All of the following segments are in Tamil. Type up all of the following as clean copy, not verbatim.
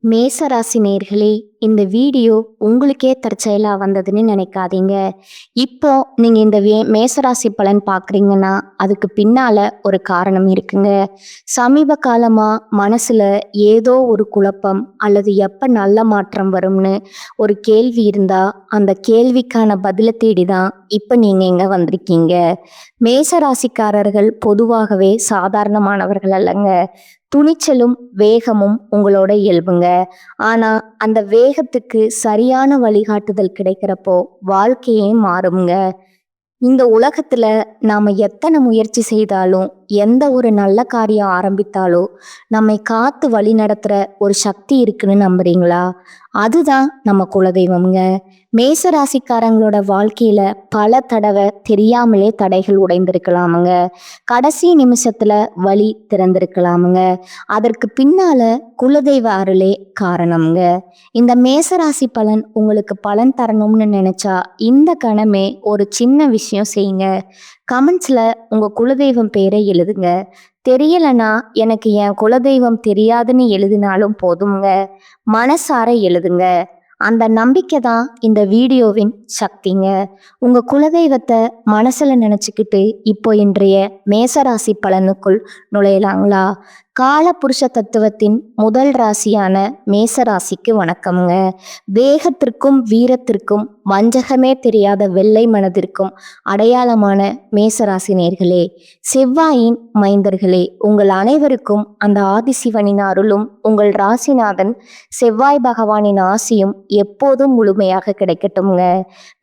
மேசராசி நேர்களே, இந்த வீடியோ உங்களுக்கே தற்செயலா வந்ததுன்னு நினைக்காதீங்க. இப்போ நீங்க இந்த மேசராசி பலன் பார்க்குறீங்கன்னா அதுக்கு பின்னால ஒரு காரணம் இருக்குங்க. சமீப காலமா மனசுல ஏதோ ஒரு குழப்பம் அல்லது எப்ப நல்ல மாற்றம் வரும்னு ஒரு கேள்வி இருந்தா அந்த கேள்விக்கான பதிலை தேடி தான் இப்போ நீங்க இங்க வந்திருக்கீங்க. மேசராசிக்காரர்கள் பொதுவாகவே சாதாரணமானவர்கள் அல்லங்க. துணிச்சலும் வேகமும் உங்களோட இயல்புங்க. ஆனா அந்த வேகத்துக்கு சரியான வழிகாட்டுதல் கிடைக்கிறப்போ வாழ்க்கையே மாறுங்க. இந்த உலகத்துல நாம எத்தனை முயற்சி செய்தாலும் எந்த ஒரு நல்ல காரியம் ஆரம்பித்தாலும் நம்மை காத்து வழி நடத்துற ஒரு சக்தி இருக்குன்னு நம்புறீங்களா? அதுதான் நம்ம குலதெய்வம்ங்க. மேசராசிக்காரங்களோட வாழ்க்கையில பல தடவை தெரியாமலே தடைகள் உடைந்திருக்கலாமுங்க. கடைசி நிமிஷத்துல வழி திறந்திருக்கலாமுங்க. அதற்கு பின்னால குலதெய்வ அருளே காரணம்ங்க. இந்த மேசராசி பலன் உங்களுக்கு பலன் தரணும்னு நினைச்சா இந்த கணமே ஒரு சின்ன விஷயம் செய்யுங்க. கமெண்ட்ஸ்ல உங்க குலதெய்வம் பேரை எழுதுங்க. தெரியலனா எனக்கு என் குலதெய்வம் தெரியாதுன்னு எழுதினாலும் போதுங்க. மனசார எழுதுங்க. அந்த நம்பிக்கை தான் இந்த வீடியோவின் சக்திங்க. உங்க குலதெய்வத்தை மனசுல நினைச்சுக்கிட்டு இப்போ இன்றைய மேசராசி பலனுக்குள் நுழையலாங்களா? கால புருஷ தத்துவத்தின் முதல் ராசியான மேசராசிக்கு வணக்கம்ங்க. வேகத்திற்கும் வீரத்திற்கும் வஞ்சகமே தெரியாத வெள்ளை மனதிற்கும் அடையாளமான மேசராசி நேர்களே, செவ்வாயின் மைந்தர்களே, உங்கள் அனைவருக்கும் அந்த ஆதிசிவனின் அருளும் உங்கள் ராசிநாதன் செவ்வாய் பகவானின் ஆசியும் எப்போதும் முழுமையாக கிடைக்கட்டும்ங்க.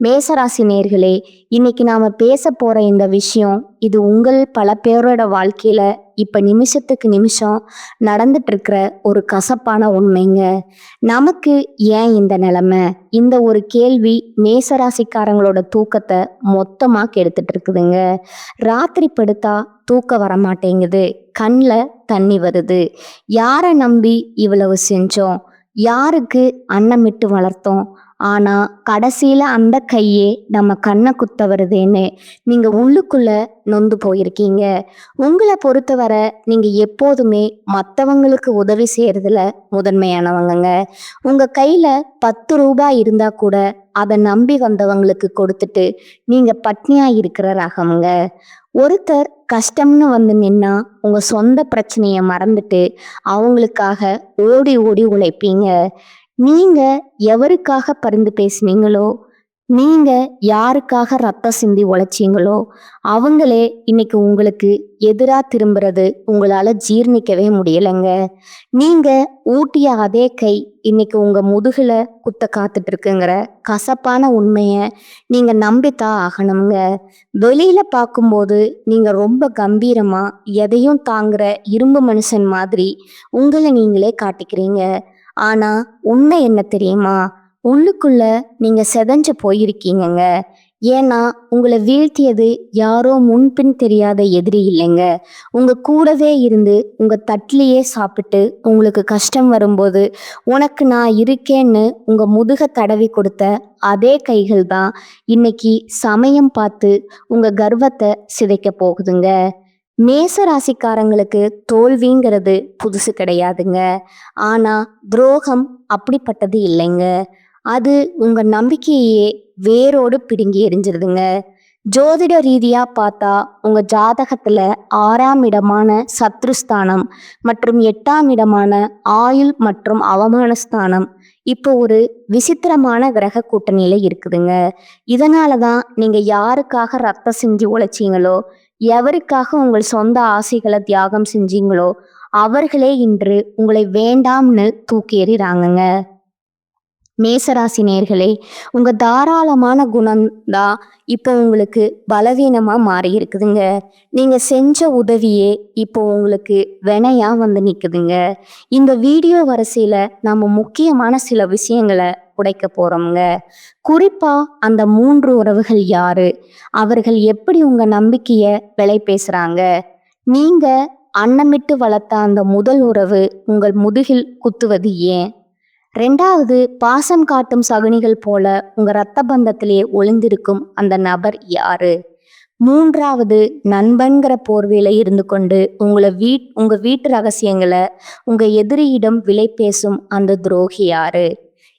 மேசராசி நேர்களே, இன்னைக்கு நாம பேச போற இந்த விஷயம் இது உங்கள் பல பேரோட வாழ்க்கையில இப்ப நிமிஷத்துக்கு நிமிஷம் நடந்துட்டு இருக்கிற ஒரு கசப்பான உண்மைங்க. நமக்கு ஏன் இந்த நிலைமை? இந்த ஒரு கேள்வி மேசராசிக்காரங்களோட தூக்கத்தை மொத்தமா கெடுத்துட்டு இருக்குதுங்க. ராத்திரி படுத்தா தூக்கம் வரமாட்டேங்குது, கண்ணில் தண்ணி வருது. யாரை நம்பி இவ்வளவு செஞ்சோம்? யாருக்கு அன்னமிட்டு வளர்த்தோம்? ஆனா கடைசியில அந்த கையே நம்ம கண்ணை குத்த வருதேன்னு நீங்க உள்ளுக்குள்ள நொந்து போயிருக்கீங்க. உங்களை பொறுத்தவரை நீங்க எப்போதுமே மற்றவங்களுக்கு உதவி செய்யறதுல முதன்மையானவங்கங்க. உங்க கையில 10 ரூபாய் இருந்தா கூட அதை நம்பி வந்தவங்களுக்கு கொடுத்துட்டு நீங்க பட்னியா இருக்கிற ரகம்ங்க. ஒருத்தர் கஷ்டம்னு வந்து நின்னா உங்க சொந்த பிரச்சனைய மறந்துட்டு அவங்களுக்காக ஓடி ஓடி உழைப்பீங்க. நீங்க எவருக்காக பரிந்து பேசுனீங்களோ, நீங்க யாருக்காக ரத்தம் சிந்தி உழைச்சீங்களோ அவங்களே இன்னைக்கு உங்களுக்கு எதிரா திரும்புறது உங்களால ஜீர்ணிக்கவே முடியலைங்க. நீங்க ஊட்டிய அதே கை இன்னைக்கு உங்க முதுகுல குத்த காத்துட்டு இருக்குங்கிற கசப்பான உண்மைய நீங்க நம்பித்தான் ஆகணுங்க. வெளியில பார்க்கும்போது நீங்க ரொம்ப கம்பீரமா எதையும் தாங்குற இரும்பு மனுஷன் மாதிரி உங்களை நீங்களே காட்டிக்கிறீங்க. ஆனா உண்மை என்ன தெரியுமா? உள்ளுக்குள்ள நீங்க செதஞ்சு போயிருக்கீங்கங்க. ஏன்னா உங்களை வீழ்த்தியது யாரோ முன்பின் தெரியாத எதிரி இல்லைங்க. உங்க கூடவே இருந்து உங்க தட்டிலேயே சாப்பிட்டு உங்களுக்கு கஷ்டம் வரும்போது உனக்கு நான் இருக்கேன்னு உங்க முதுக தடவி கொடுத்த அதே கைகள் தான் இன்னைக்கு சமயம் பார்த்து உங்க கர்வத்தை சிதைக்க போகுதுங்க. மேச ராசிக்காரங்களுக்கு தோல்விங்கிறது புதுசு கிடையாதுங்க. ஆனா துரோகம் அப்படிப்பட்டது இல்லைங்க. அது உங்க நம்பிக்கையே வேரோடு பிடுங்கி எரிஞ்சிருதுங்க. ஜோதிட ரீதியா பார்த்தா உங்க ஜாதகத்துல 6ஆம் இடமான சத்ருஸ்தானம் மற்றும் 8ஆம் இடமான ஆயுள் மற்றும் அவமானஸ்தானம் இப்போ ஒரு விசித்திரமான கிரக கூட்டணியில இருக்குதுங்க. இதனாலதான் நீங்க யாருக்காக ரத்தம் செஞ்சு உழைச்சீங்களோ, எவருக்காக உங்கள் சொந்த ஆசைகளை தியாகம் செஞ்சீங்களோ அவர்களே இன்று உங்களை வேண்டாம்னு தூக்கி எறிறாங்கங்க. மேசராசி நேர்களே, உங்க தாராளமான குணம் தான் இப்போ உங்களுக்கு பலவீனமா மாறி இருக்குதுங்க. நீங்க செஞ்ச உதவியே இப்போ உங்களுக்கு வினையா வந்து நிக்குதுங்க. இந்த வீடியோ வரிசையில நம்ம முக்கியமான சில விஷயங்களை உடைக்க போறோம்ங்க. குறிப்பா அந்த 3 உறவுகள் யாரு? அவர்கள் எப்படி உங்க நம்பிக்கைய விலை பேசுறாங்க? நீங்க அன்னமிட்டு வளர்த்த அந்த முதல் உறவு உங்கள் முதுகில் குத்துவது ஏன்? 2வது, பாசம் காட்டும் சகுனிகள் போல உங்க ரத்த பந்தத்திலே ஒளிந்திருக்கும் அந்த நபர் யாரு? மூன்றாவது, நண்பன்கிற போர்வையில இருந்து கொண்டு உங்க வீட்டு ரகசியங்களை உங்க எதிரியிடம் விலை பேசும் அந்த துரோகி யாரு?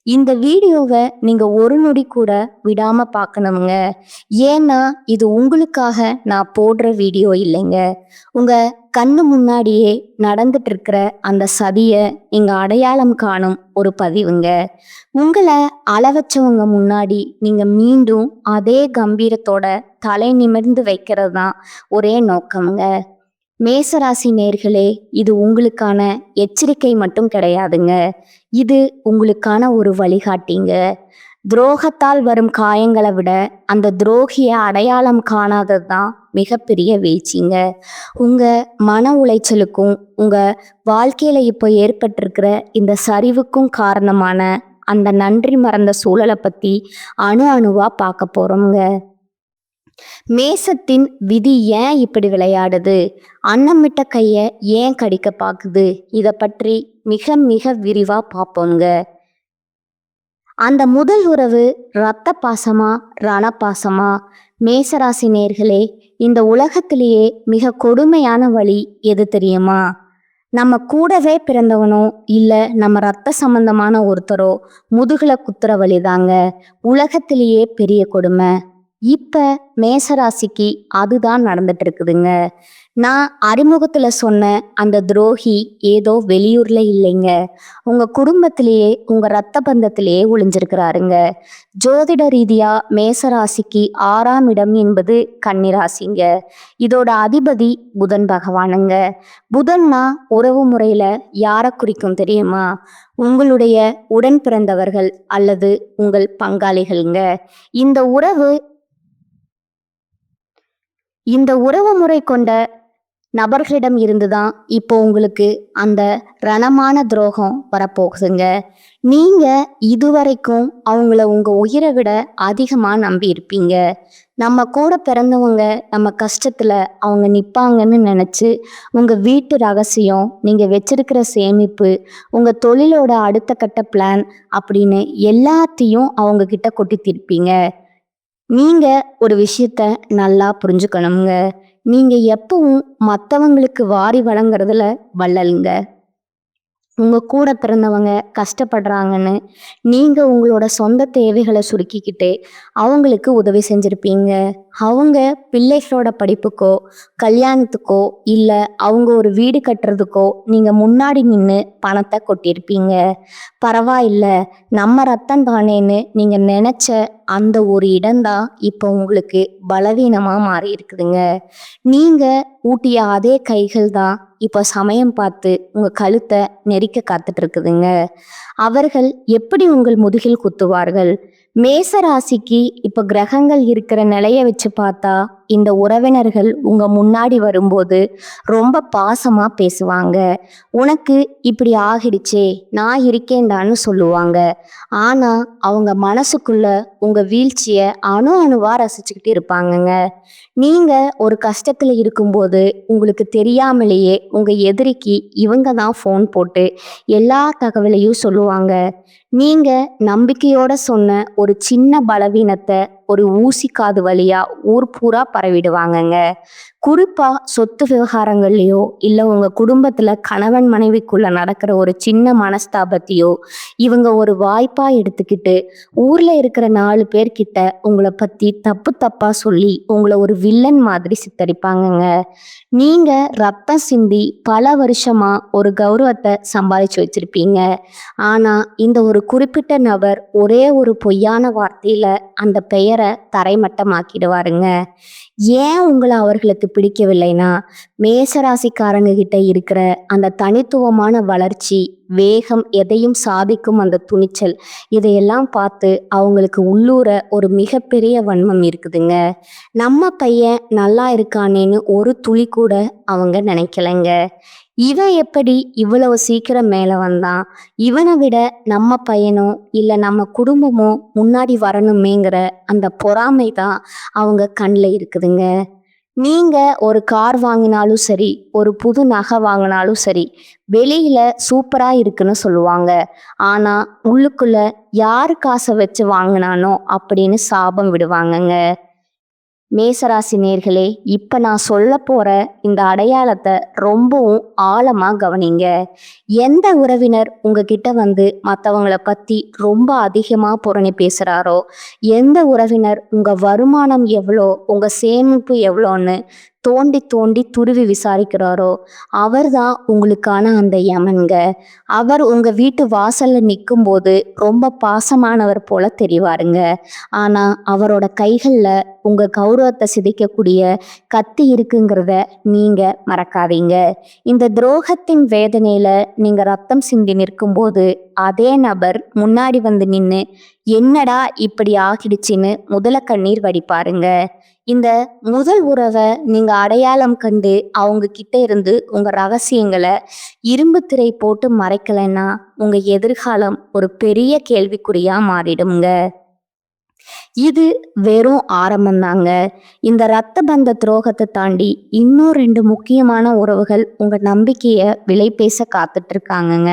இந்த வீடியோவை நீங்க ஒரு நொடி கூட விடாம பார்க்கணுங்க. ஏன்னா இது உங்களுக்காக நான் போடுற வீடியோ இல்லைங்க. உங்க கண்ணு முன்னாடியே நடந்துட்டு இருக்கிற அந்த சதிய இங்க அடையாளம் காணும் ஒரு பதிவுங்க. உங்களை அளவச்சவங்க முன்னாடி நீங்க மீண்டும் அதே கம்பீரத்தோட தலை நிமிர்ந்து வைக்கிறது தான் ஒரே நோக்கம்ங்க. மேசராசி நேர்களே, இது உங்களுக்கான எச்சரிக்கை மட்டும் கிடையாதுங்க. இது உங்களுக்கான ஒரு வழிகாட்டிங்க. துரோகத்தால் வரும் காயங்களை விட அந்த துரோகியை அடையாளம் காணாதது தான் மிகப்பெரிய வீழ்ச்சிங்க. உங்க மன உளைச்சலுக்கும் உங்க வாழ்க்கையில இப்போ ஏற்பட்டிருக்கிற இந்த சரிவுக்கும் காரணமான அந்த நன்றி மறந்த சூழலை பத்தி அணு அணுவா பார்க்க போறோம்ங்க. மேசத்தின் விதி ஏன் இப்படி விளையாடுது? அன்னமிட்ட கைய ஏன் கடிக்க பாக்குது? இதை பற்றி மிக மிக விரிவா பார்ப்போங்க. அந்த முதல் உறவு இரத்த பாசமா ரணபாசமா? மேசராசி நேர்களே, இந்த உலகத்திலேயே மிக கொடுமையான வழி எது தெரியுமா? நம்ம கூடவே பிறந்தவனோ இல்ல நம்ம ரத்த சம்பந்தமான ஒருத்தரோ முதுகுல குத்துற வழிதாங்க உலகத்திலேயே பெரிய கொடுமை. இப்ப மேசராசிக்கு அதுதான் நடந்துட்டு இருக்குதுங்க. நான் அறிமுகத்துல சொன்ன அந்த துரோகி ஏதோ வெளியூர்ல இல்லைங்க, உங்க குடும்பத்திலேயே உங்க ரத்த பந்தத்திலேயே ஒளிஞ்சிருக்கிறாருங்க. ஜோதிட ரீதியா மேசராசிக்கு 6ஆம் இடம் என்பது கன்னிராசிங்க. இதோட அதிபதி புதன் பகவானுங்க. புதன்னா உறவு முறையில யாரை குறிக்கும் தெரியுமா? உங்களுடைய உடன் பிறந்தவர்கள் அல்லது உங்கள் பங்காளிகள்ங்க. இந்த உறவு முறை கொண்ட நபர்களிடம் இருந்துதான் இப்போ உங்களுக்கு அந்த ரணமான துரோகம் வரப்போகுதுங்க. நீங்க இதுவரைக்கும் அவங்கள உங்க உயிரை விட அதிகமா நம்பி இருப்பீங்க. நம்ம கூட பிறந்தவங்க நம்ம கஷ்டத்துல அவங்க நிப்பாங்கன்னு நினைச்சு உங்க வீட்டு ரகசியம், நீங்க வச்சிருக்கிற சேமிப்பு, உங்க தொழிலோட அடுத்த கட்ட பிளான் அப்படின்னு எல்லாத்தையும் அவங்க கிட்ட கொட்டி தீர்ப்பீங்க. நீங்க ஒரு விஷயத்த நல்லா புரிஞ்சுக்கணுங்க. நீங்க எப்பவும் மற்றவங்களுக்கு வாரி வழங்குறதுல வள்ளலுங்க. உங்க கூட பிறந்தவங்க கஷ்டப்படுறாங்கன்னு நீங்க உங்களோட சொந்த தேவைகளை சுருக்கிக்கிட்டு அவங்களுக்கு உதவி செஞ்சிருப்பீங்க. அவங்க பிள்ளைகளோட படிப்புக்கோ கல்யாணத்துக்கோ இல்ல அவங்க ஒரு வீடு கட்டுறதுக்கோ நீங்க முன்னாடி நின்று பணத்தை கொட்டியிருப்பீங்க. பரவாயில்ல, நம்ம ரத்தம் தானேன்னு நீங்க நினைச்ச அந்த ஒரு இடம்தான் இப்போ உங்களுக்கு பலவீனமா மாறி இருக்குதுங்க. நீங்க ஊட்டிய அதே கைகள் தான் இப்போ சமயம் பார்த்து உங்க கழுத்தை நெரிக்க காத்துட்டு இருக்குதுங்க. அவர்கள் எப்படி உங்கள் முதுகில் குத்துவார்கள்? மேச ராசிக்கு இப்போ கிரகங்கள் இருக்கிற நிலைய வச்சு பார்த்தா இந்த உறவினர்கள் உங்க முன்னாடி வரும்போது ரொம்ப பாசமா பேசுவாங்க. உனக்கு இப்படி ஆகிடுச்சே, நான் இருக்கேன்டான்னு சொல்லுவாங்க. ஆனா அவங்க மனசுக்குள்ள உங்க வீழ்ச்சிய அணு அணுவா ரசிச்சுக்கிட்டு இருப்பாங்கங்க. நீங்க ஒரு கஷ்டத்துல இருக்கும்போது உங்களுக்கு தெரியாமலேயே உங்க எதிரிக்கு இவங்க தான் ஃபோன் போட்டு எல்லா தகவலையும் சொல்லுவாங்க. நீங்க நம்பிக்கையோட சொன்ன ஒரு சின்ன பலவீனத்தை ஒரு ஊசி காது வழியா ஊர் பூரா பரவிடுவாங்கங்க. குறிப்பா சொத்து விவகாரங்கள்லயோ இல்ல உங்க குடும்பத்துல கணவன் மனைவிக்குள்ள நடக்கிற ஒரு சின்ன மனஸ்தாபத்தையோ இவங்க ஒரு வாய்ப்பா எடுத்துக்கிட்டு ஊர்ல இருக்கிற 4 பேர்கிட்ட உங்களை பத்தி தப்பு தப்பா சொல்லி உங்களை ஒரு வில்லன் மாதிரி சித்தரிப்பாங்கங்க. நீங்க ரத்தம் சிந்தி பல வருஷமா ஒரு கௌரவத்தை சம்பாதிச்சு வச்சிருப்பீங்க. ஆனா இந்த ஒரு குறிப்பிட்ட நபர் ஒரே ஒரு பொய்யான வார்த்தையில அந்த பெயரை தரைமட்டமாக்கிடுவாருங்க. ஏன் உங்களை அவர்களுக்கு பிடிக்கவில்லைன்னா மேசராசிக்காரங்க கிட்ட இருக்கிற அந்த தனித்துவமான வளர்ச்சி, வேகம், எதையும் சாதிக்கும் அந்த துணிச்சல், இதையெல்லாம் பார்த்து அவங்களுக்கு உள்ளூர ஒரு மிகப்பெரிய வன்மம் இருக்குதுங்க. நம்ம பையன் நல்லா இருக்கானேன்னு ஒரு துளி கூட அவங்க நினைக்கலைங்க. இவன் எப்படி இவ்வளவு சீக்கிரம் மேல வந்தான்? இவனை விட நம்ம பையனோ இல்ல நம்ம குடும்பமோ முன்னாடி வரணுமேங்கிற அந்த பொறாமை தான் அவங்க கண்ணில் இருக்குதுங்க. நீங்க ஒரு கார் வாங்கினாலும் சரி, ஒரு புது நகை வாங்கினாலும் சரி, வெளியில சூப்பரா இருக்குன்னு சொல்லுவாங்க. ஆனா உள்ளுக்குள்ள யாரு காசை வச்சு வாங்கினானோ அப்படின்னு சாபம் விடுவாங்கங்க. மேசராசி நேர்களே, இப்ப நான் சொல்ல போற இந்த அடையாளத்தை ரொம்பவும் ஆழமா கவனிங்க. எந்த உறவினர் உங்ககிட்ட வந்து மற்றவங்கள பத்தி ரொம்ப அதிகமா புரணி பேசுறாரோ, எந்த உறவினர் உங்க வருமானம் எவ்வளோ, உங்க சேமிப்பு எவ்வளோன்னு தோண்டி தோண்டி துருவி விசாரிக்கிறாரோ, அவர்தான் உங்களுக்கான அந்த யமன்க. அவர் உங்க வீட்டு வாசல்ல நிற்கும்போது ரொம்ப பாசமானவர் போல தெரிவாருங்க. ஆனா அவரோட கைகள்ல உங்க கௌரவத்தை சிதைக்கக்கூடிய கத்தி இருக்குங்கிறத நீங்க மறக்காதீங்க. இந்த துரோகத்தின் வேதனையில நீங்க ரத்தம் சிந்தி நிற்கும்போது அதே நபர் முன்னாடி வந்து நின்று என்னடா இப்படி ஆகிடுச்சின்னு முதல கண்ணீர் வடிப்பாருங்க. இந்த முதல் உறவை நீங்க அடையாளம் கண்டு அவங்க கிட்ட இருந்து உங்க ரகசியங்களை இரும்பு திரை போட்டு மறைக்கலைன்னா உங்க எதிர்காலம் ஒரு பெரிய கேள்விக்குறியா மாறிடுங்க. இது வெறும் ஆரம்பம்தாங்க. இந்த இரத்த பந்த துரோகத்தை தாண்டி இன்னும் 2 முக்கியமான உறவுகள் உங்க நம்பிக்கைய விலை பேச காத்துட்டு இருக்காங்கங்க.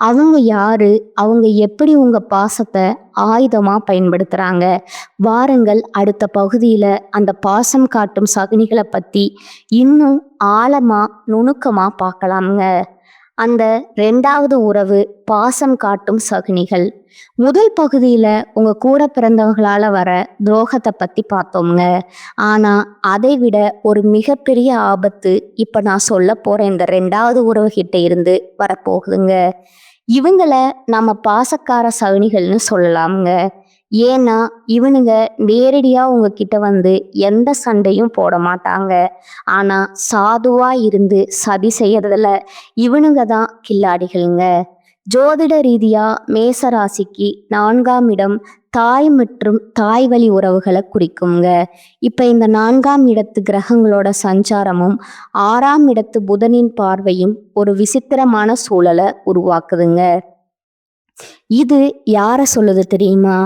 அவங்க யாரு? அவங்க எப்படி உங்க பாசத்தை ஆயுதமா பயன்படுத்துறாங்க? வாருங்கள், அடுத்த பகுதியில அந்த பாசம் காட்டும் சகுனிகளை பத்தி இன்னும் ஆழமா நுணுக்கமா பார்க்கலாம்ங்க. அந்த 2வது உறவு பாசம் காட்டும் சகுனிகள். முதல் பகுதியில உங்க கூட பிறந்தவங்களால வர துரோகத்தை பத்தி பார்த்தோம்ங்க. ஆனா அதை விட ஒரு மிகப்பெரிய ஆபத்து இப்ப நான் சொல்ல போற இந்த 2வது உறவு கிட்ட இருந்து வரப்போகுதுங்க. இவங்கள நம்ம பாசக்கார சகுனிகள்னு சொல்லலாம்ங்க. ஏன்னா இவனுங்க நேரடியா உங்ககிட்ட வந்து எந்த சண்டையும் போட மாட்டாங்க. ஆனா சாதுவா இருந்து சதி செய்யறதுல இவனுங்க தான் கில்லாடிகளுங்க. ஜோதிட ரீதியா மேச ராசிக்கு 4ஆம் இடம் தாய் மற்றும் தாய் வழி உறவுகளை குறிக்குங்க. இப்ப இந்த 4ஆம் இடத்து கிரகங்களோட சஞ்சாரமும் 6ஆம் இடத்து புதனின் பார்வையும் ஒரு விசித்திரமான சூழலை உருவாக்குதுங்க. இது யாரை சொல்லுது தெரியுமா?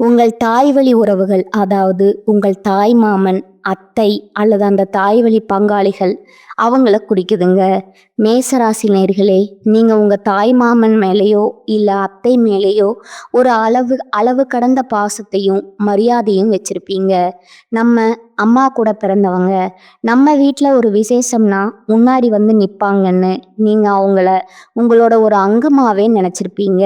உங்கள் தாய் வழி உறவுகள், அதாவது உங்கள் தாய் மாமன், அத்தை அல்லது அந்த தாய் வழி பங்காளிகள், அவங்கள குறிக்குதுங்க. மேசராசி நேயர்களே, நீங்க உங்க தாய் மாமன் மேலேயோ இல்ல அத்தை மேலேயோ ஒரு அளவு கடந்த பாசத்தையும் மரியாதையும் வச்சிருப்பீங்க. நம்ம அம்மா கூட பிறந்தவங்க, நம்ம வீட்டில் ஒரு விசேஷம்னா முன்னாடி வந்து நிற்பாங்கன்னு நீங்க அவங்கள உங்களோட ஒரு அங்கமாவே நினைச்சிருப்பீங்க.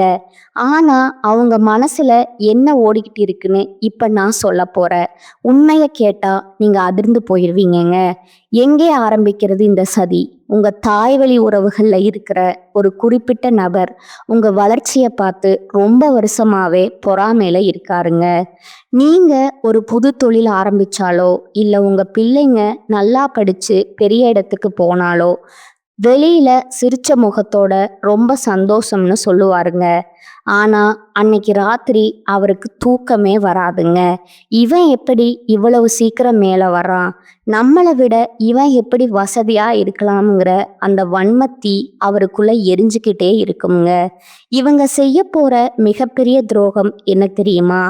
ஆனா அவங்க மனசுல என்ன ஓடிக்கிட்டு இருக்குன்னு இப்ப நான் சொல்ல போறேன். உண்மையை கேட்டா நீங்க அதிர்ந்து போயிருவீங்கங்க. எங்கே ஆரம்பிக்கிறது இந்த சதி? உங்க தாய் வழி உறவுகள்ல இருக்கிற ஒரு குறிப்பிட்ட நபர் உங்க வளர்ச்சியை பார்த்து ரொம்ப வருஷமாவே பொறாமையில இருக்காருங்க. நீங்க ஒரு புது தொழில் ஆரம்பிச்சாலோ இல்ல உங்க பிள்ளைங்க நல்லா படிச்சு பெரிய இடத்துக்கு போனாலோ வெளியில சிரிச்ச முகத்தோட ரொம்ப சந்தோஷம்னு சொல்லுவாருங்க. ஆனா அன்னைக்கு ராத்திரி அவருக்கு தூக்கமே வராதுங்க. இவன் எப்படி இவ்வளவு சீக்கிரம் மேல வரான்? நம்மளை விட இவன் எப்படி வசதியா இருக்கலாம்ங்கிற அந்த வன்மத்தி அவருக்குள்ள எரிஞ்சுக்கிட்டே இருக்குங்க. இவங்க செய்ய போற மிகப்பெரிய துரோகம் என்ன தெரியுமா?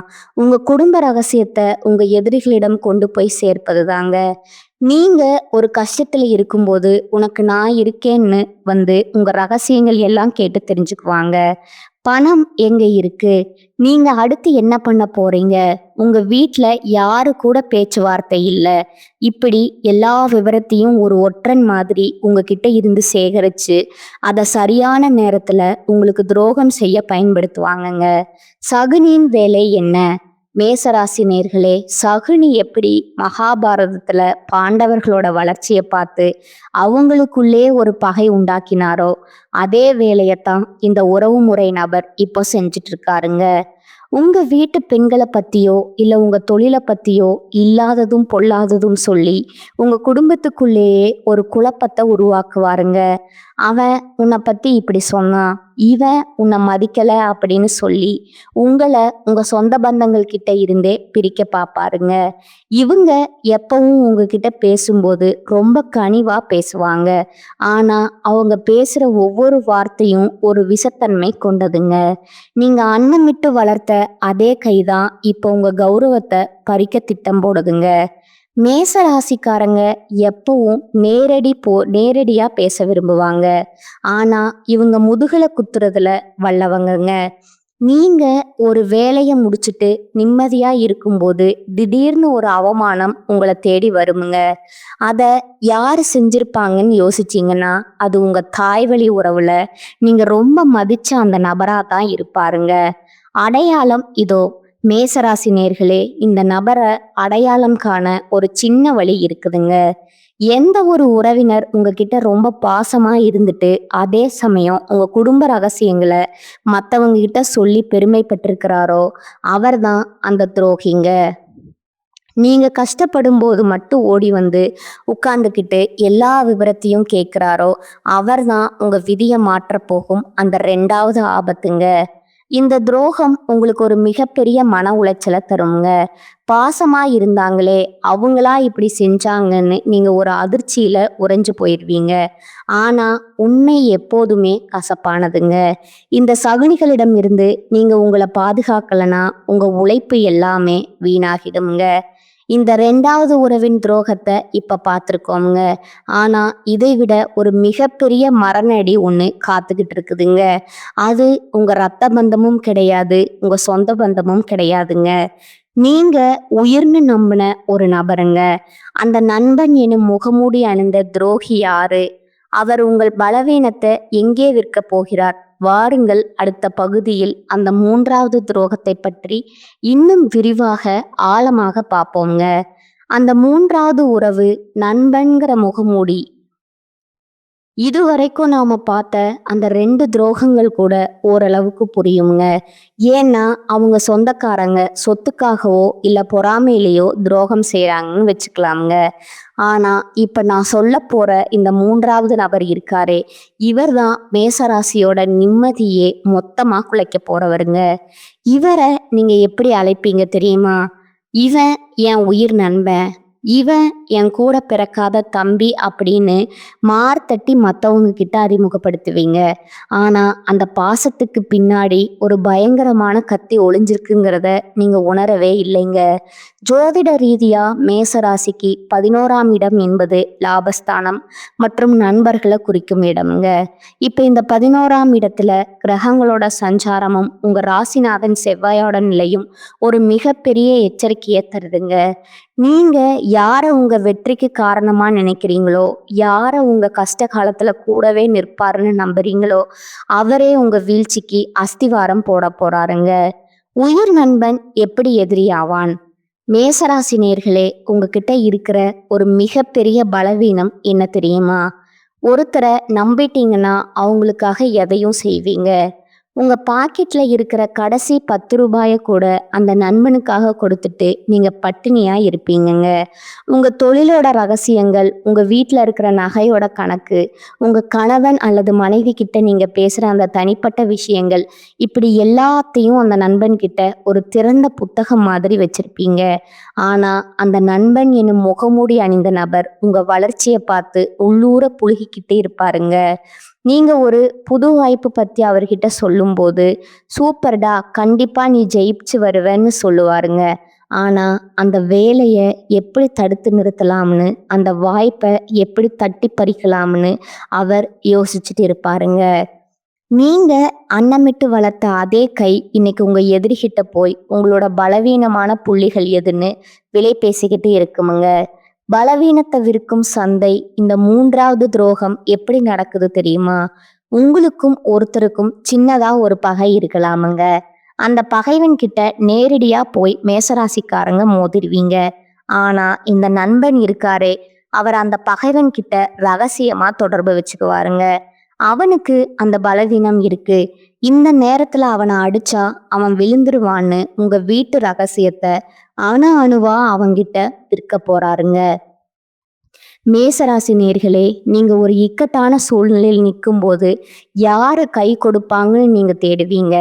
உங்க குடும்ப ரகசியத்தை உங்க எதிரிகளிடம் கொண்டு போய் சேர்ப்பது தாங்க. நீங்க ஒரு கஷ்டத்துல இருக்கும்போது உனக்கு நான் இருக்கேன்னு வந்து உங்க ரகசியங்கள் எல்லாம் கேட்டு தெரிஞ்சுக்குவாங்க. பணம் எங்க இருக்கு? நீங்க அடுத்து என்ன பண்ண போறீங்க? உங்க வீட்ல யாரு கூட பேச்சுவார்த்தை இல்லை. இப்படி எல்லா விவரத்தையும் ஒரு ஒற்றன் மாதிரி உங்ககிட்ட இருந்து சேகரிச்சு அதை சரியான நேரத்துல உங்களுக்கு துரோகம் செய்ய பயன்படுத்துவாங்கங்க. சகுனியின் வேலை என்ன? மேசராசி நேர்களே, சகுனி எப்படி மகாபாரதத்துல பாண்டவர்களோட வளர்ச்சியை பார்த்து அவங்களுக்குள்ளே ஒரு பகை உண்டாக்கினாரோ அதே வேலையத்தான் இந்த உறவுமுறை நபர் இப்போ செஞ்சுட்டு இருக்காருங்க. உங்க வீட்டு பெண்களை பத்தியோ இல்ல உங்க தொழிலை பத்தியோ இல்லாததும் பொல்லாததும் சொல்லி உங்க குடும்பத்துக்குள்ளேயே ஒரு குழப்பத்தை உருவாக்குவாருங்க. அவன் உன்னை பத்தி இப்படி சொன்னான், இவன் உன்னை மதிக்கல அப்படின்னு சொல்லி உங்களை உங்க சொந்த பந்தங்கள் கிட்ட இருந்தே பிரிக்க பார்ப்பாருங்க. இவங்க எப்பவும் உங்ககிட்ட பேசும்போது ரொம்ப கனிவா பேசுவாங்க. ஆனா அவங்க பேசுற ஒவ்வொரு வார்த்தையும் ஒரு விஷத்தன்மை கொண்டதுங்க. நீங்க அன்னமிட்டு வளர்த்த அதே கைதான் இப்போ உங்க கௌரவத்தை பறிக்க திட்டம் போடுதுங்க. மேச ராசிக்காரங்க எப்பவும் நேரடியா பேச விரும்புவாங்க. ஆனா இவங்க முதுகுல குத்துறதுல வல்லவங்கங்க. நீங்க ஒரு வேலைய முடிச்சுட்டு நிம்மதியா இருக்கும்போது திடீர்னு ஒரு அவமானம் உங்களை தேடி வருமுங்க. அத யாரு செஞ்சிருப்பாங்கன்னு யோசிச்சீங்கன்னா, அது உங்க தாய் வழி உறவுல நீங்க ரொம்ப மதிச்ச அந்த நபரா தான் இருப்பாருங்க. அடையாளம் இதோ. மேசராசி நேர்களே, இந்த நபர அடையாளம் காண ஒரு சின்ன வழி இருக்குதுங்க. எந்த ஒரு உறவினர் உங்ககிட்ட ரொம்ப பாசமா இருந்துட்டு, அதே சமயம் உங்க குடும்ப ரகசியங்கள மத்தவங்க கிட்ட சொல்லி பெருமைப்பட்டிருக்கிறாரோ, அவர்தான் அந்த துரோகிங்க. நீங்க கஷ்டப்படும்போது மட்டும் ஓடி வந்து உட்கார்ந்துகிட்டு எல்லா விவரத்தையும் கேட்கிறாரோ, அவர்தான் உங்க விதிய மாற்றப் போகும் அந்த 2வது ஆபத்துங்க. இந்த துரோகம் உங்களுக்கு ஒரு மிகப்பெரிய மன உளைச்சல தருங்க. பாசமா இருந்தாங்களே, அவங்களா இப்படி செஞ்சாங்கன்னு நீங்க ஒரு அதிர்ச்சியில உறைஞ்சு போயிருவீங்க. ஆனா உண்மை எப்போதுமே கசப்பானதுங்க. இந்த சகுனிகளிடம் இருந்து நீங்க உங்களை பாதுகாக்கலனா உங்க உழைப்பு எல்லாமே வீணாகிடும்ங்க. இந்த 2வது உறவின் துரோகத்தை இப்ப பார்த்துருக்கோங்க. ஆனா இதை விட ஒரு மிகப்பெரிய மரண அடி ஒண்ணு காத்துக்கிட்டு இருக்குதுங்க. அது உங்க ரத்த பந்தமும் கிடையாது, உங்க சொந்த பந்தமும் கிடையாதுங்க. நீங்க உயிர்ன்னு நம்பின ஒரு நபருங்க. அந்த நண்பன் எனும் முகமூடி அணிந்த துரோகி யாரு? அவர் உங்கள் பலவீனத்தை எங்கே விற்கப் போகிறார்? வாருங்கள், அடுத்த பகுதியில் அந்த 3வது துரோகத்தை பற்றி இன்னும் விரிவாக ஆழமாக பார்ப்போங்க. அந்த 3வது உறவு நண்பன்கிற முகமூடி. இதுவரைக்கும் நாம பார்த்த அந்த 2 துரோகங்கள் கூட ஓரளவுக்கு புரியுங்க. ஏன்னா அவங்க சொந்தக்காரங்க சொத்துக்காகவோ இல்ல பொறாமையிலேயோ துரோகம் செய்றாங்கன்னு வச்சுக்கலாமுங்க. ஆனா இப்ப நான் சொல்லப் போற இந்த 3வது நபர் இருக்காரே, இவர்தான் மேசராசியோட நிம்மதியே மொத்தமா குலைக்க போறவருங்க. இவரை நீங்க எப்படி அழைப்பீங்க தெரியுமா? இவன் என் உயிர் நண்பன், இவன் என் கூட பிறக்காத தம்பி அப்படின்னு மார்த்தட்டி மற்றவங்க கிட்ட அறிமுகப்படுத்துவீங்க. ஆனா அந்த பாசத்துக்கு பின்னாடி ஒரு பயங்கரமான கத்தி ஒளிஞ்சிருக்குங்கிறத நீங்க உணரவே இல்லைங்க. ஜோதிட ரீதியா மேசராசிக்கு 11ஆம் இடம் என்பது லாபஸ்தானம் மற்றும் நண்பர்களை குறிக்கும் இடம்ங்க. இப்ப இந்த 11ஆம் இடத்துல கிரகங்களோட சஞ்சாரமும் உங்க ராசிநாதன் செவ்வாயோட நிலையும் ஒரு மிகப்பெரிய எச்சரிக்கையை தருதுங்க. நீங்க யார உங்க வெற்றிக்கு காரணமா நினைக்கிறீங்களோ, யார உங்க கஷ்ட காலத்துல கூடவே நிற்பாருன்னு நம்புறீங்களோ, அவரே உங்க வீழ்ச்சிக்கு அஸ்திவாரம் போட போறாருங்க. உயிர் நண்பன் எப்படி எதிரியாவான்? மேசராசி நேர்களே, உங்ககிட்ட இருக்கிற ஒரு மிகப்பெரிய பலவீனம் என்ன தெரியுமா? ஒருத்தரை நம்பிட்டீங்கன்னா அவங்களுக்காக எதையும் செய்வீங்க. உங்க பாக்கெட்ல இருக்கிற கடைசி 10 ரூபாய கூட அந்த நண்பனுக்காக கொடுத்துட்டு நீங்க பட்டினியா இருப்பீங்கங்க. உங்க தொழிலோட ரகசியங்கள், உங்க வீட்ல இருக்கிற நகையோட கணக்கு, உங்க கணவன் அல்லது மனைவி கிட்ட நீங்க பேசுற அந்த தனிப்பட்ட விஷயங்கள், இப்படி எல்லாத்தையும் அந்த நண்பன் கிட்ட ஒரு திறந்த புத்தகம் மாதிரி வச்சிருப்பீங்க. ஆனா அந்த நண்பன் எனும் முகமூடி அணிந்த நபர் உங்க வளர்ச்சியை பார்த்து உள்ளூர புழுகிக்கிட்டே இருப்பாருங்க. நீங்க ஒரு புது வாய்ப்பு பத்தி அவர்கிட்ட சொல்லும்போது, சூப்பர்டா, கண்டிப்பா நீ ஜெயிச்சு வருவேன்னு சொல்லுவாருங்க. ஆனா அந்த வேலைய எப்படி தடுத்து நிறுத்தலாம்னு, அந்த வாய்ப்பை எப்படி தட்டி பறிக்கலாம்னு அவர் யோசிச்சுட்டு இருப்பாருங்க. நீங்க அன்னமிட்டு வளர்த்த அதே கை இன்னைக்கு உங்க எதிரிகிட்ட போய் உங்களோட பலவீனமான புள்ளிகள் எதுன்னு விலை பேசிக்கிட்டு இருக்குமுங்க. பலவீனத்தை விற்கும் சந்தை. இந்த 3வது துரோகம் எப்படி நடக்குது தெரியுமா? உங்களுக்கும் ஒருத்தருக்கும் சின்னதா ஒரு பகை இருக்கலாமுங்க. அந்த பகைவன் கிட்ட நேரடியா போய் மேசராசிக்காரங்க மோதிடுவீங்க. ஆனா இந்த நண்பன் இருக்காரே, அவர் அந்த பகைவன் கிட்ட ரகசியமா தொடர்பு வச்சுக்குவாருங்க. அவனுக்கு அந்த பலவீனம் இருக்கு, இந்த நேரத்துல அவனை அடிச்சா அவன் விழுந்துருவான்னு உங்க வீட்டு ரகசியத்தை அணு அணுவா அவங்கிட்ட விற்க போறாருங்க. மேசராசி நேர்களே, நீங்க ஒரு இக்கட்டான சூழ்நிலையில் நிற்கும்போது யாரு கை கொடுப்பாங்கன்னு நீங்க தேடுவீங்க.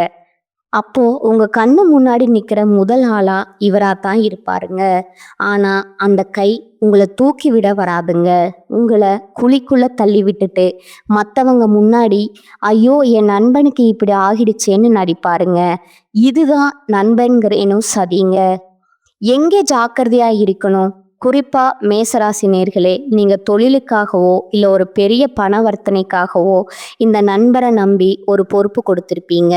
அப்போ உங்க கண்ணு முன்னாடி நிக்கிற முதல் ஆளா இவராத்தான் இருப்பாருங்க. ஆனா அந்த கை உங்களை தூக்கி விட வராதுங்க. உங்களை குழிக்குள்ள தள்ளி விட்டுட்டு மற்றவங்க முன்னாடி ஐயோ என் நண்பனுக்கு இப்படி ஆகிடுச்சேன்னு நடிப்பாருங்க. இதுதான் நண்பன்கிறேனும் சதிங்க. எங்கே ஜாக்கிரதையா இருக்கணும்? குறிப்பா மேசராசி நேர்களே, நீங்க தொழிலுக்காகவோ இல்ல ஒரு பெரிய பணவர்த்தனைக்காகவோ இந்த நண்பரை நம்பி ஒரு பொறுப்பு கொடுத்திருப்பீங்க.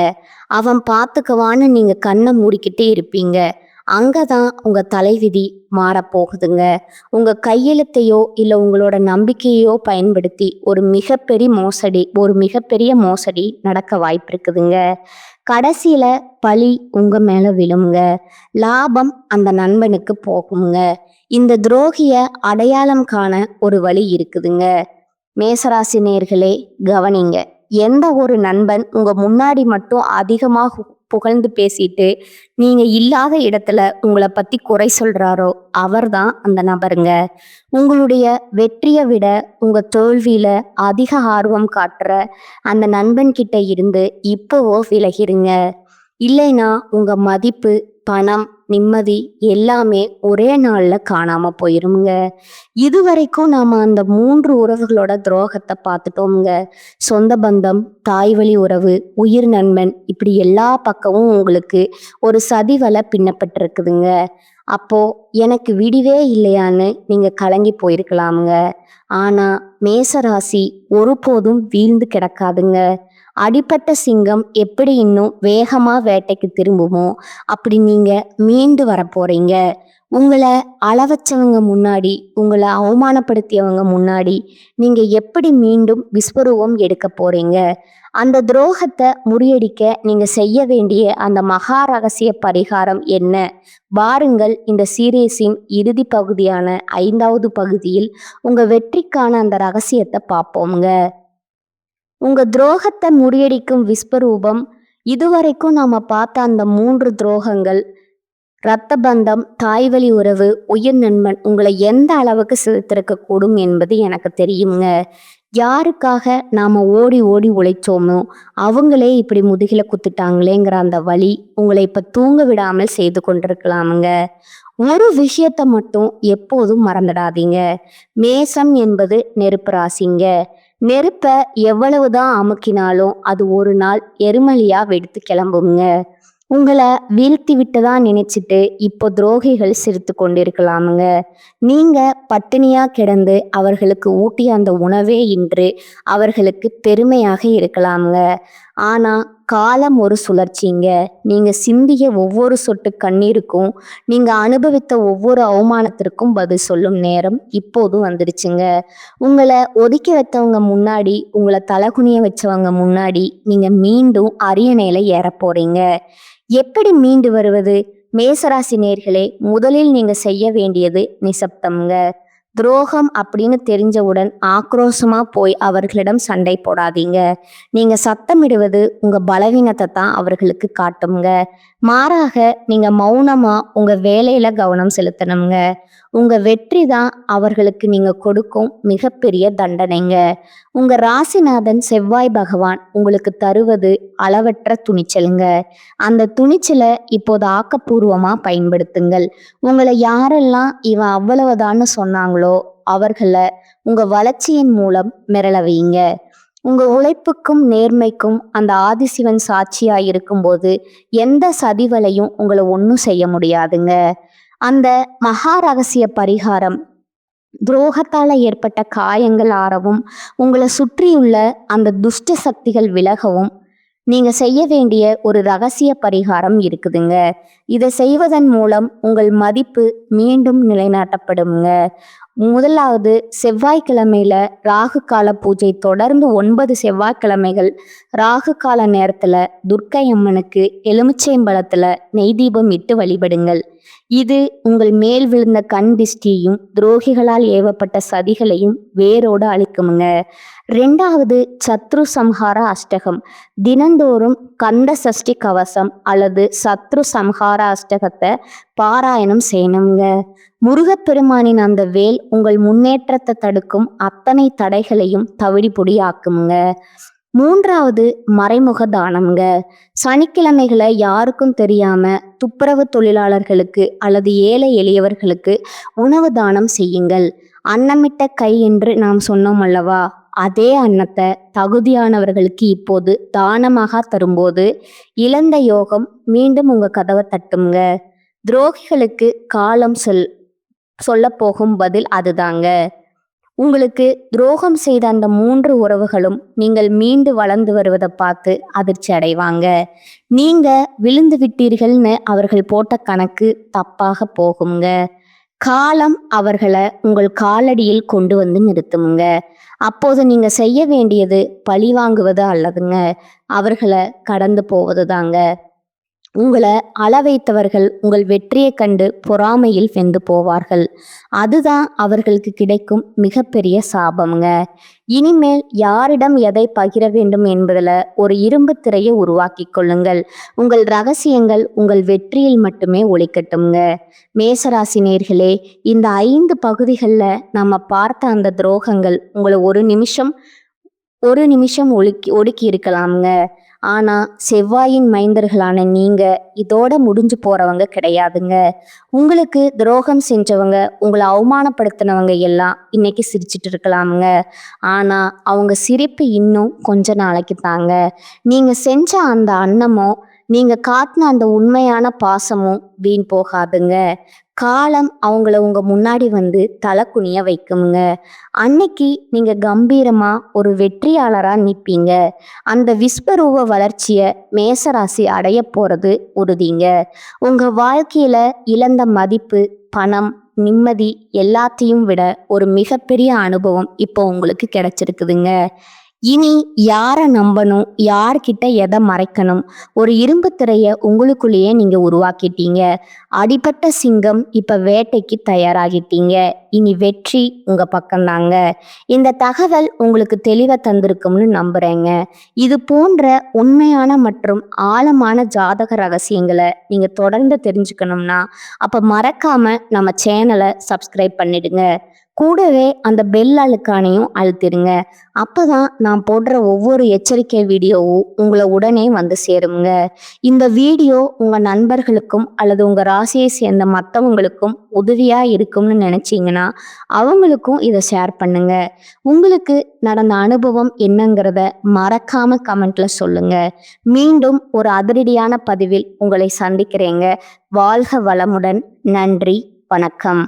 அவன் பார்த்துக்குவான்னு நீங்க கண்ணை மூடிக்கிட்டே இருப்பீங்க. அங்கதான் உங்க தலைவிதி மாறப்போகுதுங்க. உங்க கையெழுத்தையோ இல்ல உங்களோட நம்பிக்கையோ பயன்படுத்தி ஒரு மிகப்பெரிய மோசடி நடக்க வாய்ப்பு இருக்குதுங்க. கடைசியில பழி உங்க மேல விழுங்க. லாபம் அந்த நண்பனுக்கு போகுங்க. இந்த துரோகிய அடையாளம் காண ஒரு வழி இருக்குதுங்க. மேசராசி நேயர்களே, கவனிங்க. எந்த ஒரு நண்பன் உங்க முன்னாடி மட்டும் அதிகமாக புகழ்ந்து பேசிட்டு நீங்க இல்லாத இடத்துல உங்களை பத்தி குறை சொல்றாரோ அவர்தான் அந்த நபருங்க. உங்களுடைய வெற்றியை விட உங்க தோல்வியில அதிக ஆர்வம் காட்டுற அந்த நண்பன் கிட்ட இருந்து இப்போவோ விலகிருங்க. இல்லைன்னா உங்க மதிப்பு, பணம், நிம்மதி எல்லாமே ஒரே நாள்ல காணாம போயிருங்க. இதுவரைக்கும் நாம அந்த 3 உறவுகளோட துரோகத்தை பார்த்துட்டோம்ங்க. சொந்த பந்தம், தாய் வழி உறவு, உயிர் நண்பன், இப்படி எல்லா பக்கமும் உங்களுக்கு ஒரு சதி வலை பின்னப்பட்டிருக்குதுங்க. அப்போ எனக்கு விடிவே இல்லையான்னு நீங்க கலங்கி போயிருக்கலாமுங்க. ஆனா மேசராசி ஒருபோதும் வீழ்ந்து கிடக்காதுங்க. அடிப்பட்ட சிங்கம் எப்படி இன்னும் வேகமா வேட்டைக்கு திரும்புமோ அப்படி நீங்க மீண்டு வர போறீங்க. உங்களை அளவச்சவங்க முன்னாடி, உங்களை அவமானப்படுத்தியவங்க முன்னாடி நீங்க எப்படி மீண்டும் விஸ்வரூபம் எடுக்க போறீங்க? அந்த துரோகத்தை முறியடிக்க நீங்க செய்ய வேண்டிய அந்த மகா ரகசிய பரிகாரம் என்ன? வாருங்கள், இந்த சீரீஸின் இறுதி பகுதியான 5வது பகுதியில் உங்க வெற்றிக்கான அந்த ரகசியத்தை பார்ப்போங்க. உங்க துரோகத்தை முறியடிக்கும் விஸ்வரூபம். இதுவரைக்கும் நாம பார்த்த அந்த 3 துரோகங்கள், இரத்த பந்தம், தாய்வழி உறவு, உயிர் நண்பன் உங்களை எந்த அளவுக்கு சிதைத்திருக்க கூடும் என்பது எனக்கு தெரியுங்க. யாருக்காக நாம ஓடி ஓடி உழைச்சோமோ அவங்களே இப்படி முதுகில குத்துட்டாங்களேங்கிற அந்த வலி உங்களை இப்ப தூங்க விடாமல் செய்து கொண்டிருக்கலாமுங்க. ஒரு விஷயத்த மட்டும் எப்போதும் மறந்துடாதீங்க. மேசம் என்பது நெருப்பு ராசிங்க. நெருப்ப எவ்வளவுதான் அமுக்கினாலும் அது ஒரு நாள் எரிமலையா வெடித்து கிளம்புங்க. உங்களை வீழ்த்தி விட்டதா நினைச்சிட்டு இப்போ துரோகிகள் சிரித்து கொண்டிருக்கலாமுங்க. நீங்க பட்டினியா கிடந்து அவர்களுக்கு ஊட்டிய அந்த உணவே இன்று அவர்களுக்கு பெருமையாக இருக்கலாமுங்க. ஆனா காலம் ஒரு சுழற்சிங்க. நீங்க சிந்திய ஒவ்வொரு சொட்டு கண்ணீருக்கும், நீங்க அனுபவித்த ஒவ்வொரு அவமானத்திற்கும் பதில் சொல்லும் நேரம் இப்போதும் வந்துடுச்சுங்க. உங்களை ஒதுக்கி வைத்தவங்க முன்னாடி, உங்களை தலகுனிய வச்சவங்க முன்னாடி நீங்க மீண்டும் அரியணையில ஏற போறீங்க. எப்படி மீண்டு வருவது? மேசராசி நேர்களே, முதலில் நீங்க செய்ய வேண்டியது நிசப்தம்ங்க. துரோகம் அப்படின்னு தெரிஞ்சவுடன் ஆக்ரோஷமா போய் அவர்களிடம் சண்டை போடாதீங்க. நீங்க சத்தமிடுவது உங்க பலவீனத்தை தான் அவர்களுக்கு காட்டுங்க. மாறாக நீங்க மௌனமா உங்க வேலையில கவனம் செலுத்தணுங்க. உங்க வெற்றி தான் அவர்களுக்கு நீங்க கொடுக்கும் மிகப்பெரிய தண்டனைங்க. உங்க ராசிநாதன் செவ்வாய் பகவான் உங்களுக்கு தருவது அளவற்ற துணிச்சலுங்க. அந்த துணிச்சலை இப்போது ஆக்கப்பூர்வமா பயன்படுத்துங்கள். உங்களை யாரெல்லாம் இவன் அவ்வளவுதான்னு சொன்னாங்களோ அவர்களை உங்க வளர்ச்சியின் மூலம் மிரள வையுங்க. உங்க உழைப்புக்கும் நேர்மைக்கும் அந்த ஆதிசிவன் சாட்சியா இருக்கும்போது எந்த சதிவலையும் உங்களை ஒன்றும் செய்ய முடியாதுங்க. அந்த மகா ரகசிய பரிகாரம் துரோகத்தால ஏற்பட்ட காயங்கள் ஆறவும், உங்களை சுற்றியுள்ள அந்த துஷ்ட சக்திகள் விலகவும் நீங்க செய்ய வேண்டிய ஒரு ரகசிய பரிகாரம் இருக்குதுங்க. இதை செய்வதன் மூலம் உங்கள் மதிப்பு மீண்டும் நிலைநாட்டப்படுங்க. முதலாவது, செவ்வாய்க்கிழமையில ராகு கால பூஜை தொடர்ந்து 9 செவ்வாய்க்கிழமைகள் ராகு கால நேரத்துல துர்க்கை அம்மனுக்கு எலுமிச்சைம்பழத்துல நெய் தீபம் இட்டு வழிபடுங்கள். இது உங்கள் மேல் விழுந்த கண் திஷ்டியையும் துரோகிகளால் ஏவப்பட்ட சதிகளையும் வேரோடு அழிக்குமுங்க. 2வது, சத்ரு சம்ஹார அஷ்டகம். தினந்தோறும் கந்த சஷ்டி கவசம் அல்லது சத்ரு சம்ஹார அஷ்டகத்தை பாராயணம் செய்யணுங்க. முருகப்பெருமானின் அந்த வேல் உங்கள் முன்னேற்றத்தை தடுக்கும் அத்தனை தடைகளையும் தவிடி பொடியாக்குமுங்க. 3வது, மறைமுக தானம்ங்க. சனிக்கிழமைகளை யாருக்கும் தெரியாம துப்புரவு தொழிலாளர்களுக்கு அல்லது ஏழை எளியவர்களுக்கு உணவு தானம் செய்யுங்கள். அன்னமிட்ட கை என்று நாம் சொன்னோம் அல்லவா, அதே அன்னத்தை தகுதியானவர்களுக்கு இப்போது தானமாக தரும்போது இழந்த யோகம் மீண்டும் உங்க கதவை தட்டுங்க. துரோகிகளுக்கு காலம் சொல்லப்போகும் பதில் அதுதாங்க. உங்களுக்கு துரோகம் செய்த அந்த 3 உறவுகளும் நீங்கள் மீண்டு வளர்ந்து வருவதை பார்த்து அதிர்ச்சி அடைவாங்க. நீங்க விழுந்து விட்டீர்கள்னு அவர்கள் போட்ட கணக்கு தப்பாக போகுங்க. காலம் அவர்களை உங்கள் காலடியில் கொண்டு வந்து நிறுத்துமுங்க. அப்போது நீங்க செய்ய வேண்டியது பழி வாங்குவது அல்லதுங்க, அவர்களை கடந்து போவது தாங்க. உங்களை அள வைத்தவர்கள் உங்கள் வெற்றியைக் கண்டு பொறாமையில் வெந்து போவார்கள். அதுதான் அவர்களுக்கு கிடைக்கும் மிகப்பெரிய சாபம்ங்க. இனிமேல் யாரிடம் எதை பகிர வேண்டும் என்பதில் ஒரு இரும்பு திரையை உருவாக்கி கொள்ளுங்கள். உங்கள் ரகசியங்கள் உங்கள் வெற்றியில் மட்டுமே ஒளிக்கட்டும்ங்க. மேசராசி நேயர்களே, இந்த 5 பகுதிகளில் நம்ம பார்த்த அந்த துரோகங்கள் உங்களை ஒரு நிமிஷம் ஒடுக்கி இருக்கலாம்ங்க. ஆனா செவ்வாயின் மைந்தர்களான நீங்க இதோட முடிஞ்சு போறவங்க கிடையாதுங்க. உங்களுக்கு துரோகம் செஞ்சவங்க, உங்களை அவமானப்படுத்தினவங்க எல்லாம் இன்னைக்கு சிரிச்சிட்டு இருக்கலாமுங்க. ஆனா அவங்க சிரிப்பு இன்னும் கொஞ்ச நாளைக்கு தாங்க. நீங்க செஞ்ச அந்த அன்னமும் நீங்க காட்டின அந்த உண்மையான பாசமும் வீண் போகாதுங்க. காலம் அவங்கள உங்க முன்னாடி வந்து தலை குனிய வைக்குங்க. அன்னைக்கு நீங்க கம்பீரமா ஒரு வெற்றியாளரா நிற்பீங்க. அந்த விஸ்வரூப வளர்ச்சியை மேசராசி அடைய போறது உறுதிங்க. உங்க வாழ்க்கையில இழந்த மதிப்பு, பணம், நிம்மதி எல்லாத்தையும் விட ஒரு மிகப்பெரிய அனுபவம் இப்போ உங்களுக்கு கிடைச்சிருக்குதுங்க. இனி யாரை நம்பணும், யார்கிட்ட எதை மறைக்கணும், ஒரு இரும்பு திரையை உங்களுக்குள்ளேயே நீங்க உருவாக்கிட்டீங்க. அடிபட்ட சிங்கம் இப்ப வேட்டைக்கு தயாராகிட்டீங்க. இனி வெற்றி உங்க பக்கம்தாங்க. இந்த தகவல் உங்களுக்கு தெளிவை தந்திருக்கும்னு நம்புறேங்க. இது போன்ற உண்மையான மற்றும் ஆழமான ஜாதக ரகசியங்களை நீங்க தொடர்ந்து தெரிஞ்சுக்கணும்னா அப்ப மறக்காம நம்ம சேனலை சப்ஸ்கிரைப் பண்ணிடுங்க. கூடவே அந்த பெல் அழுக்கானையும் அழுத்திடுங்க. அப்பதான் நான் போடுற ஒவ்வொரு எச்சரிக்கை வீடியோவும் உங்களை உடனே வந்து சேருங்க. இந்த வீடியோ உங்க நண்பர்களுக்கும் அல்லது உங்க ராசியை சேர்ந்த மற்றவங்களுக்கும் உதவியா இருக்கும்னு நினைச்சீங்கன்னா அவங்களுக்கும் இதை ஷேர் பண்ணுங்க. உங்களுக்கு நடந்த அனுபவம் என்னங்கிறத மறக்காம கமெண்ட்ல சொல்லுங்க. மீண்டும் ஒரு அதிரடியான பதிவில் உங்களை சந்திக்கிறேங்க. வாழ்க வளமுடன். நன்றி, வணக்கம்.